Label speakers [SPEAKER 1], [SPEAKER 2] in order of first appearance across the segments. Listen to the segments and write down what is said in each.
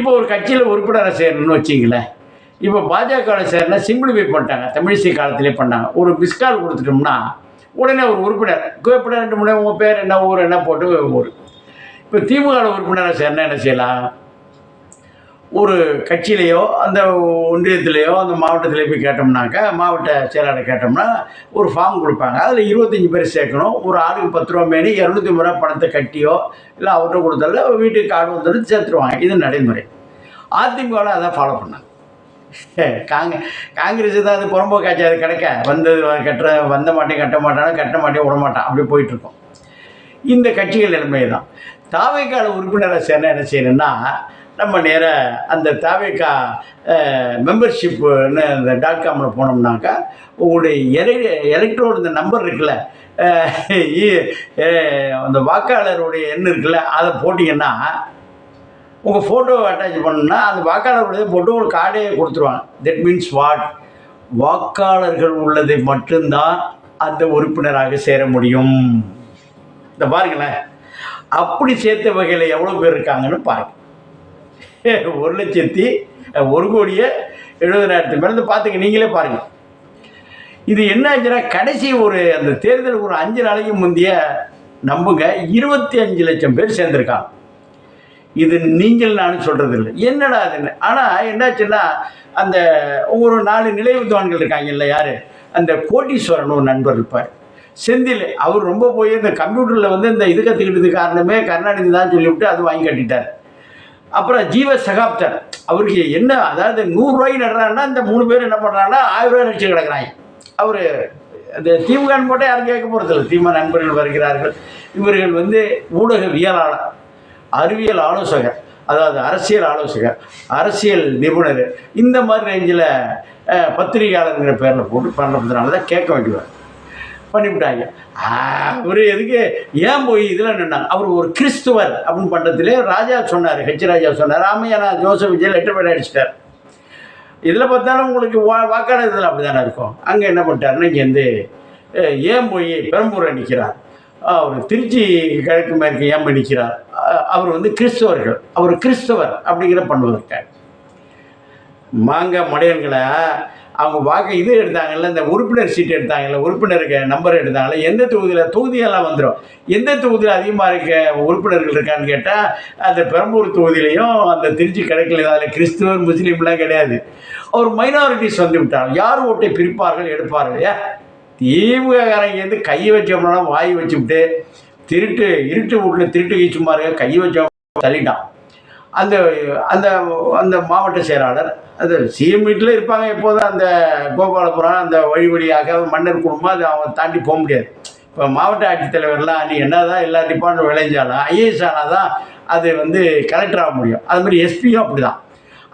[SPEAKER 1] இப்போ ஒரு கட்சியில் உறுப்பினரை சேரணும்னு வச்சிங்களேன். இப்போ பாஜகவில் சேரனா சிம்பிளிஃபை பண்ணிட்டாங்க. தமிழிசை காலத்திலே பண்ணாங்க. ஒரு மிஸ்கால் கொடுத்துட்டோம்னா உடனே ஒரு உறுப்பினர் உறுப்பினர் 2 முறை உங்கள் பேர் என்ன ஊர் என்ன போட்டு ஊர். இப்போ திமுக உறுப்பினரை சேரனா என்ன செய்யலாம்? ஒரு கட்சியிலையோ அந்த ஒன்றியத்திலேயோ அந்த மாவட்டத்திலேயோ போய் கேட்டோம்னாக்கா, மாவட்ட செயலாளர் கேட்டோம்னா ஒரு ஃபார்ம் கொடுப்பாங்க. அதில் 25 பேர் சேர்க்கணும். ஒரு ஆளுக்கு 10 ரூபா மேனி 250 ரூபா பணத்தை கட்டியோ இல்லை அவர்கிட்ட கொடுத்தாலும் வீட்டுக்கு கார்டு வந்துட்டு சேர்த்துருவாங்க. இது நடைமுறை. அதிமுகவில் அதான் ஃபாலோ பண்ணாங்க. காங்கிரஸ் தான் அது புறம்போக்காச்சு. அது கிடைக்க வந்தது வந்த மாட்டேன் கட்ட மாட்டானா கட்ட மாட்டேன் விட மாட்டான் அப்படி போயிட்டுருக்கோம். இந்த கட்சிகள் நிலைமை தான். தாவேக்கால உறுப்பினரை சேர்னா என்ன செய்யணும்னா, நம்ம நேராக அந்த தாவேக்கா மெம்பர்ஷிப்புன்னு இந்த .comல போனோம்னாக்கா உங்களுடைய எலக்ட்ரோடு இந்த நம்பர் இருக்குல்ல, அந்த வாக்காளருடைய எண் இருக்குல்ல, அதை போட்டிங்கன்னா உங்கள் ஃபோட்டோவை அட்டாச் பண்ணணும்னா அந்த வாக்காளருடைய போட்டு உங்களுக்கு கார்டே கொடுத்துருவாங்க. தட் மீன்ஸ் வாட், வாக்காளர்கள் உள்ளதை மட்டும்தான் அந்த உறுப்பினராக சேர முடியும். இந்த பாருங்களேன், அப்படி சேர்த்த வகையில் எவ்வளோ பேர் இருக்காங்கன்னு பாருங்கள். 1,01,70,000 மேலே பார்த்துங்க, நீங்களே பாருங்கள். இது என்ன ஆச்சுன்னா கடைசி அந்த தேர்தல் ஒரு 5 நாளைக்கு முந்தைய நம்புங்க 25 லட்சம் பேர் சேர்ந்துருக்காங்க. இது நீங்கள் நானும் சொல்கிறது இல்லை, என்னடா அதுன்னு. ஆனால் என்னாச்சுன்னா அந்த ஒரு 4 நிலைவுத்துவான்கள் இருக்காங்கல்ல, யார் அந்த கோட்டீஸ்வரன் ஒரு நண்பர் இருப்பார், செந்தில். அவர் ரொம்ப போய் இந்த கம்ப்யூட்டரில் இந்த இது கற்றுக்கிட்டது காரணமே கருணாநிதி தான் சொல்லிவிட்டு அது வாங்கி கட்டிட்டார். அப்புறம் ஜீவ சகாப்தர், அவருக்கு என்ன, அதாவது 100 ரூபாய்க்கு நடுறாங்கன்னா இந்த 3 பேர் என்ன பண்ணுறாங்கன்னா 1000 ரூபாய் நடிச்சு கிடக்குறாங்க. அவர் அந்த திமுகன்னு போட்டால் யாரும் கேட்க போகிறதில்ல. திமுக நண்பர்கள் வருகிறார்கள். இவர்கள் ஊடகவியலாளர், அறிவியல் ஆலோசகர், அதாவது அரசியல் ஆலோசகர், அரசியல் நிபுணர், இந்த மாதிரி ரேஞ்சில் பத்திரிகையாளருங்கிற பேரில் போட்டு பண்ணுறதுனால தான் கேட்க வேண்டியவர் பண்ணிவிட்டாங்க. அவர் எதுக்கு ஏன் போய் இதில் நின்னாங்க? அவர் ஒரு கிறிஸ்துவர் அப்படின்னு பண்ணுறதுலே ராஜா சொன்னார், ராஜா சொன்னார், ஆமையா நான் ஜோசப் விஜய் லெட்டர் பேட் அடிச்சிட்டார். இதில் பார்த்தாலும் உங்களுக்கு வாக்காளர் இதில் அப்படி தானே இருக்கும். அங்கே என்ன பண்ணிட்டாருன்னா இங்கேருந்து ஏன் போய் பெரம்பூரை நிற்கிறார், அவர் திருச்சி கிழக்கு மேற்கு ஏன் போய் நிற்கிறார், அவர் கிறிஸ்தவர்கள், அவர் கிறிஸ்தவர் அப்படிங்கிற பண்ணுவதற்காக மாங்காய் மடையன்களை அவங்க வாக்கு இது எடுத்தாங்கல்ல, இந்த உறுப்பினர் சீட்டு எடுத்தாங்கல்ல, உறுப்பினருக்கு நம்பர் எடுத்தாங்கல்ல, எந்த தொகுதியெல்லாம் வந்துடும். எந்த தொகுதியில் அதிகமாக இருக்க உறுப்பினர்கள் இருக்கான்னு கேட்டால் அந்த பெரம்பூர் தொகுதியிலையும் அந்த திருச்சி கிழக்கில் அதில் கிறிஸ்துவர் முஸ்லீம்லாம் கிடையாது. அவர் மைனாரிட்டிஸ் வந்து விட்டார். யார் ஓட்டை பிரிப்பார்கள் எடுப்பார்கள்? திமுககாரங்க கையை வச்சோம்னா வாய் வச்சுவிட்டு இருட்டு வீட்டில் திருட்டு கீச்சுமாரு கையை வச்சோம் தள்ளிட்டான். அந்த அந்த அந்த மாவட்ட செயலாளர் அது சிஎம் வீட்டில் இருப்பாங்க எப்போதும். அந்த கோபாலபுரம் அந்த வழியாக மன்னர் குடும்பம் அது அவங்க தாண்டி போக முடியாது. இப்போ மாவட்ட ஆட்சித்தலைவர்லாம் நீ என்ன தான் எல்லா டிபார்ட்மெண்ட் விளைஞ்சாலும் ஐஏஎஸ் ஆனால் தான் அது கலெக்டர் ஆக முடியும். அது மாதிரி எஸ்பியும் அப்படி தான்.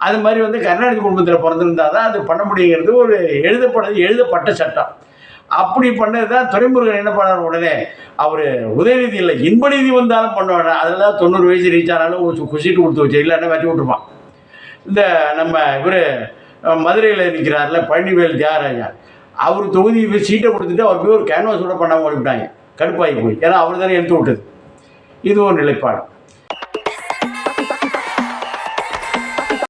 [SPEAKER 1] அது மாதிரி கருணாநிதி குடும்பத்தில் பிறந்திருந்தால் தான் அது பண்ண முடியுங்கிறது ஒரு எழுதப்பட்ட சட்டம். அப்படி பண்ணது தான் துரைமுருகன் என்ன பண்ணார், உடனே அவர் உதயநிதி இல்லை இன்ப நிதி வந்தாலும் பண்ணுவாங்க. அதெல்லாம் 90 வயசு ரீச் ஆனாலும் குசிட்டு கொடுத்து வச்சு இல்லைன்னா வெட்டி விட்டுருப்பான். இந்த நம்ம இவர் மதுரையில் நிற்கிறார்ல பழனிவேல் தியாகராஜா, அவர் தொகுதி சீட்டை கொடுத்துட்டு அவர் போய் ஒரு கேன்வாஸ் கூட பண்ணாமல் ஓடிவிட்டாங்க. கடுப்பாகி போய், ஏன்னா அவர் தானே எடுத்து விட்டது. இது ஒரு நிலைப்பாடு.